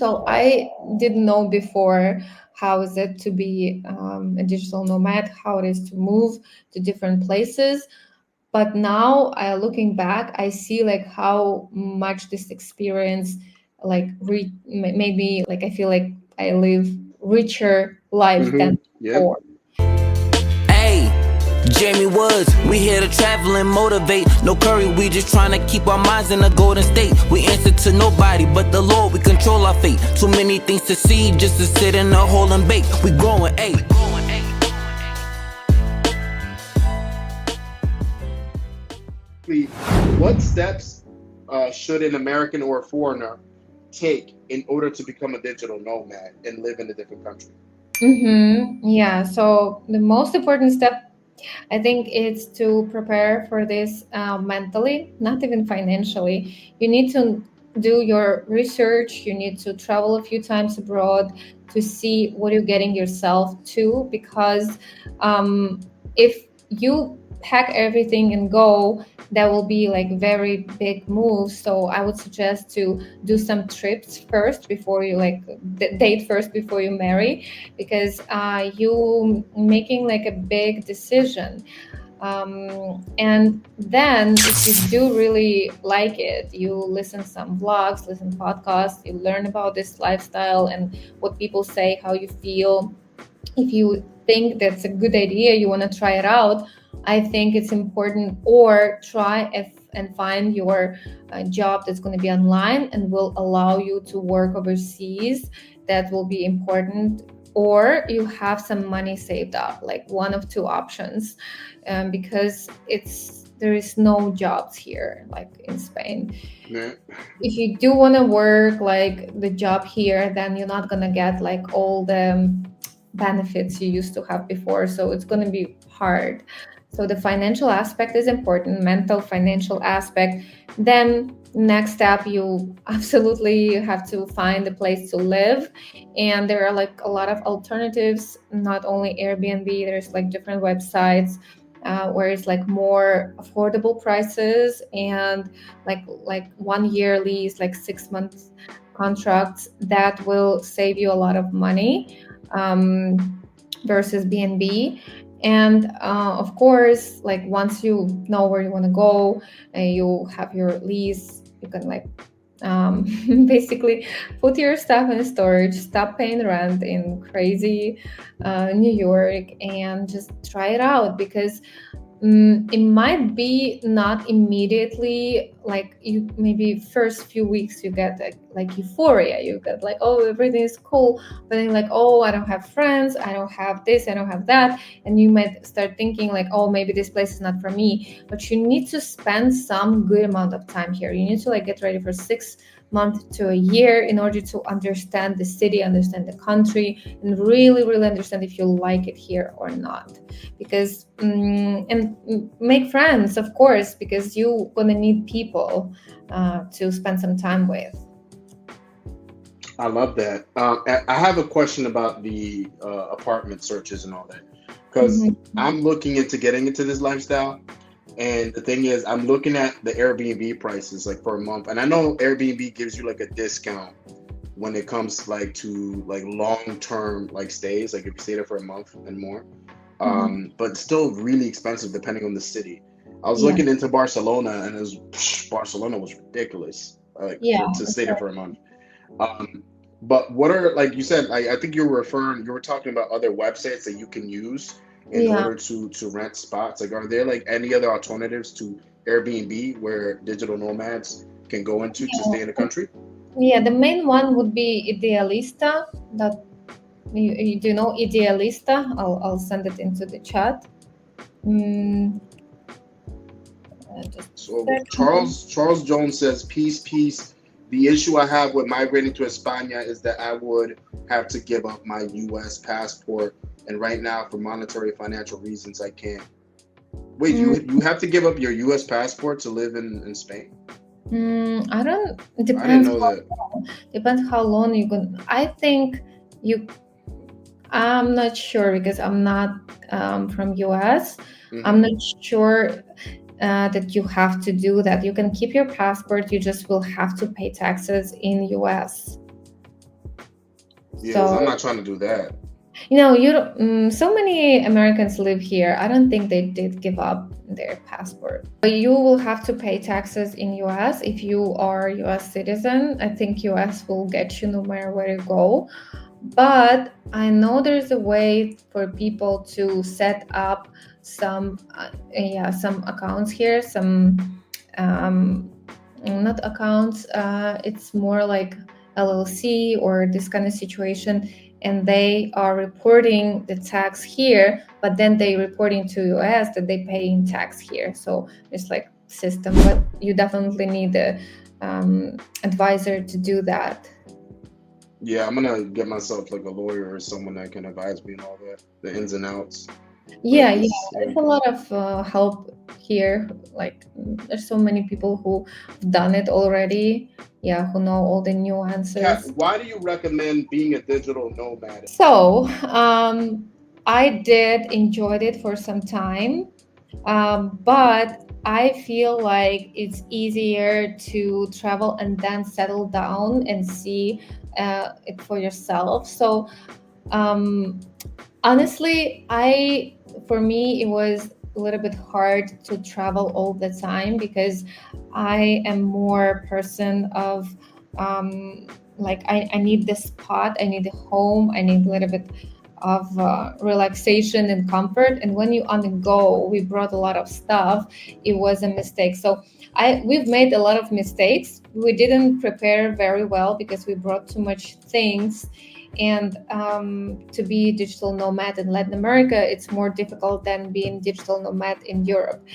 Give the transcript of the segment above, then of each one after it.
So I didn't know before how is it to be a digital nomad, how it is to move to different places. But now, looking back, I see like how much this experience like made me like I feel like I live richer life Mm-hmm. than Yep. before. Hey, Jamie Woods, we here to travel and motivate. No curry, we just trying to keep our minds in a golden state. We answer to nobody but the Lord, we control our fate. Too many things to see just to sit in a hole and bake. We growing, ayy. What steps should an American or a foreigner take in order to become a digital nomad and live in a different country? Yeah. So the most important step, I think, is to prepare for this mentally, not even financially. You need to do your research. You need to travel a few times abroad to see what you're getting yourself to. Because if you pack everything and go, that will be like very big move. So I would suggest to do some trips first before you like date first before you marry, because you making like a big decision. And then if you do really like it, you listen some vlogs, listen podcasts, you learn about this lifestyle and what people say, how you feel. If you think that's a good idea, you want to try it out, I think it's important, or try and find your job that's going to be online and will allow you to work overseas. That will be important. Or you have some money saved up, like one of two options, because there is no jobs here like in Spain. Yeah. If you do want to work like the job here, then you're not going to get like all the benefits you used to have before, so it's going to be hard. So the financial aspect is important, mental financial aspect. Then next step, you absolutely have to find a place to live, and there are like a lot of alternatives, not only Airbnb, there's like different websites where it's like more affordable prices, and like 1 year lease, like 6 months contracts that will save you a lot of money versus BNB. And of course, like once you know where you want to go and you have your lease, you can like um, basically put your stuff in storage, stop paying rent in crazy New York, and just try it out. Because it might be not immediately like you, maybe first few weeks you get like euphoria, you get like, oh, everything is cool, but then like, oh, I don't have friends, I don't have this, I don't have that, and you might start thinking like, oh, maybe this place is not for me. But you need to spend some good amount of time here. You need to like get ready for 6 months to a year in order to understand the city, understand the country, and really really understand if you like it here or not. Because and make friends, of course, because you're gonna need people to spend some time with. I love that. I have a question about the apartment searches and all that, because Mhm. I'm looking into getting into this lifestyle. And the thing is, I'm looking at the Airbnb prices like for a month, and I know Airbnb gives you like a discount when it comes like to like long term like stays, like if you stay there for a month and more. Mhm. But still really expensive depending on the city. I was Yeah, looking into Barcelona, and Barcelona was ridiculous, like yeah, to stay there for a month. Um, but what are, like you said, I think you were talking about other websites that you can use in yeah. order to rent spots. Like, are there like any other alternatives to Airbnb where digital nomads can go into to stay in the country? Yeah, the main one would be Idealista. That you do know Idealista. I'll send it into the chat. Mm, just a So second. Charles Jones says, peace, peace. The issue I have with migrating to España is that I would have to give up my U.S. passport, and right now, for monetary financial reasons, I can't. Wait, Mm, you have to give up your U.S. passport to live in Spain? I don't. It I didn't depends know how that. long. Depends how long you can. I think you. I'm not sure because I'm not from US. I'm Hmm. not sure that you have to do that. You can keep your passport. You just will have to pay taxes in US. Yes, I'm So not trying to do that. you don't, so many Americans live here. I don't think they did give up their passport. But you will have to pay taxes in US if you are US citizen. I think US will get you no matter where you go. But I know there's a way for people to set up some some accounts here, some not accounts, it's more like LLC or this kind of situation, and they are reporting the tax here, but then they reporting to US that they pay in tax here. So it's like system, but you definitely need the advisor to do that. Yeah, I'm gonna get myself like a lawyer or someone that can advise me and all that, the ins and outs. Yeah, But it's there's a lot of help here. Like there's so many people who've done it already. Yeah, who know all the nuances. Kat, why do you recommend being a digital nomad? So I did enjoyed it for some time, but I feel like it's easier to travel and then settle down and see it for yourself. So honestly, for me, it was a little bit hard to travel all the time because I am more person of like I need the spot, I need a home, I need a little bit of relaxation and comfort. And when you on the go, we brought a lot of stuff. It was a mistake. So we've made a lot of mistakes. We didn't prepare very well because we brought too much things. And to be digital nomad in Latin America, it's more difficult than being digital nomad in Europe.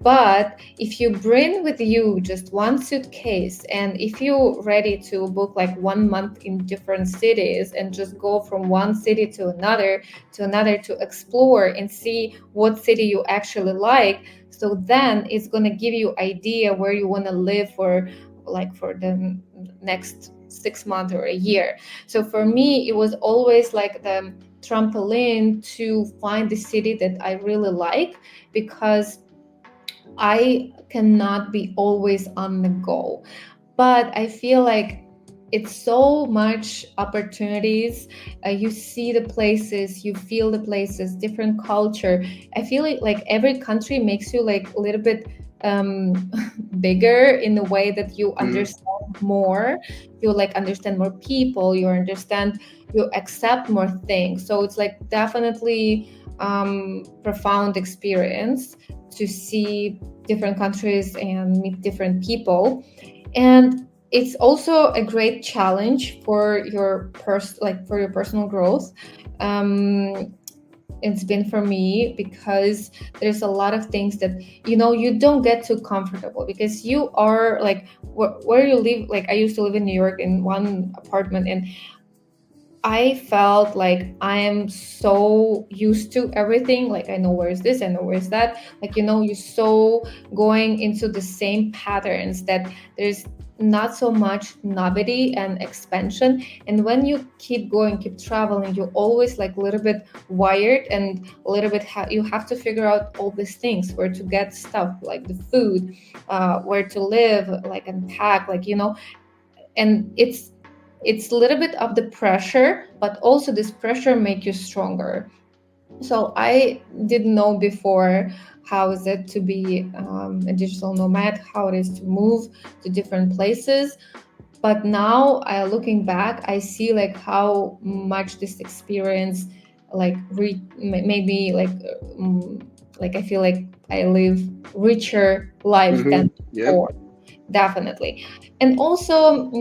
But if you bring with you just one suitcase, and if you're ready to book like 1 month in different cities and just go from one city to another to explore and see what city you actually like, so then it's going to give you idea where you want to live for the next 6 months or a year. So for me, it was always like the trampoline to find the city that I really like, because I cannot be always on the go. But I feel like it's so much opportunities. You see the places, you feel the places, different culture. I feel like every country makes you like a little bit bigger in the way that you understand more. You like understand more people, you accept more things. So it's like definitely profound experience to see different countries and meet different people. And it's also a great challenge for your personal growth. It's been for me because there's a lot of things that you don't get too comfortable, because you are like where you live. Like I used to live in New York in one apartment, and I felt like I am so used to everything. Like I know where's this, I know where's that. Like you're so going into the same patterns that there's not so much novelty and expansion. And when you keep going, keep traveling, you're always like a little bit wired, and a little bit you have to figure out all these things, where to get stuff, like the food, where to live, like unpack, and it's a little bit of the pressure, but also this pressure make you stronger. So I didn't know before how is it to be a digital nomad, how it is to move to different places. But now, looking back, I see like how much this experience like made me like I feel like I live richer life than before. Definitely. And also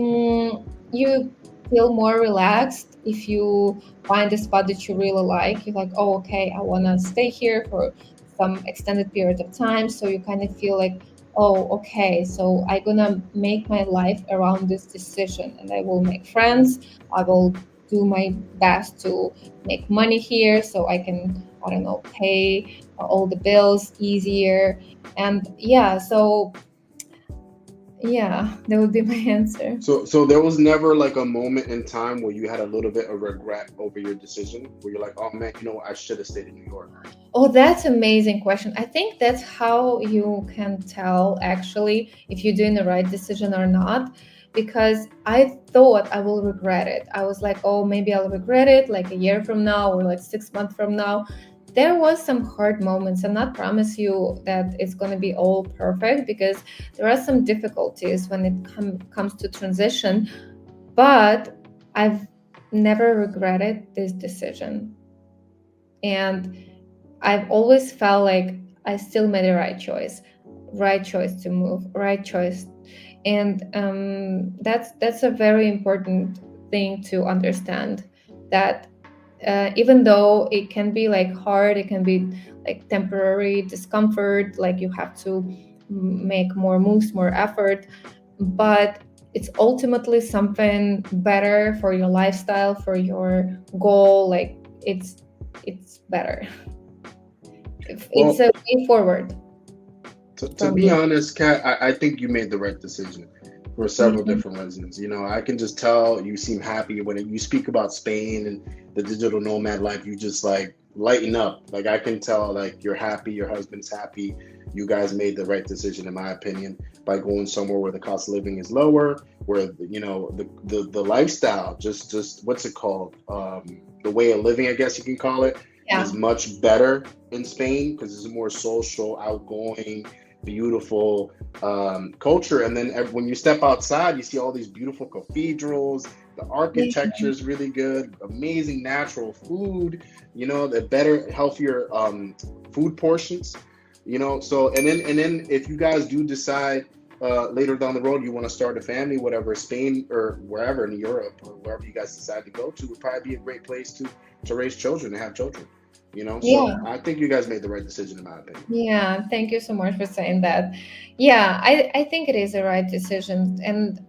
you feel more relaxed if you find a spot that you really like. You're like, oh, okay, I want to stay here for some extended period of time. So you kind of feel like, oh, okay, so I'm gonna make my life around this decision, and I will make friends. I will do my best to make money here so I can, I don't know, pay all the bills easier. And that would be my answer. So there was never like a moment in time where you had a little bit of regret over your decision, where you're like, oh man, I should have stayed in New York? Oh, that's an amazing question. I think that's how you can tell actually if you're doing the right decision or not, because I thought I will regret it. I was like, oh, maybe I'll regret it like a year from now or like 6 months from now. There was some hard moments. I'm not promise you that it's going to be all perfect, because there are some difficulties when it comes to transition, but I've never regretted this decision. And I've always felt like I still made the right choice to move, right choice. And that's a very important thing to understand, that even though it can be like hard, it can be like temporary discomfort, like you have to make more moves, more effort, but it's ultimately something better for your lifestyle, for your goal. Like it's better. It's a way forward. To be honest, Kat, I think you made the right decision for several different reasons. You know, I can just tell you seem happy when you speak about Spain and the digital nomad life. You just like lighten up. Like I can tell, like you're happy, your husband's happy. You guys made the right decision, in my opinion, by going somewhere where the cost of living is lower, where you know the lifestyle, just what's it called, the way of living, I guess you can call it, is much better in Spain because it's a more social, outgoing, beautiful culture. And then when you step outside, you see all these beautiful cathedrals. The architecture is really good, amazing natural food, you know, the better, healthier food portions, you know. So and then if you guys do decide later down the road you want to start a family, whatever, Spain or wherever in Europe or wherever you guys decide to go to would probably be a great place to raise children, to have children. You know, so I think you guys made the right decision, in my opinion. Yeah, thank you so much for saying that. Yeah, I think it is the right decision. And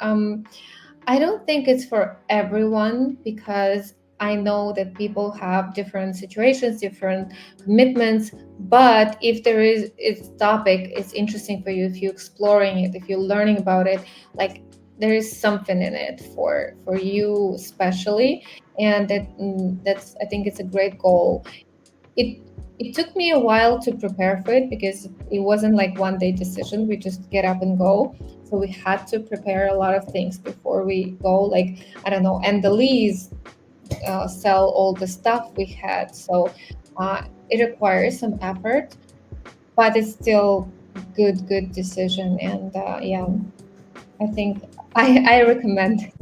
I don't think it's for everyone, because I know that people have different situations, different commitments. But if it's topic, it's interesting for you, if you're exploring it, if you're learning about it, like there is something in it for you especially. And that's, I think it's a great goal. It took me a while to prepare for it, because it wasn't like one day decision. We just get up and go. So we had to prepare a lot of things before we go. Like, I don't know, and the lease, sell all the stuff we had. So it requires some effort, but it's still good decision. And yeah, I think I recommend it.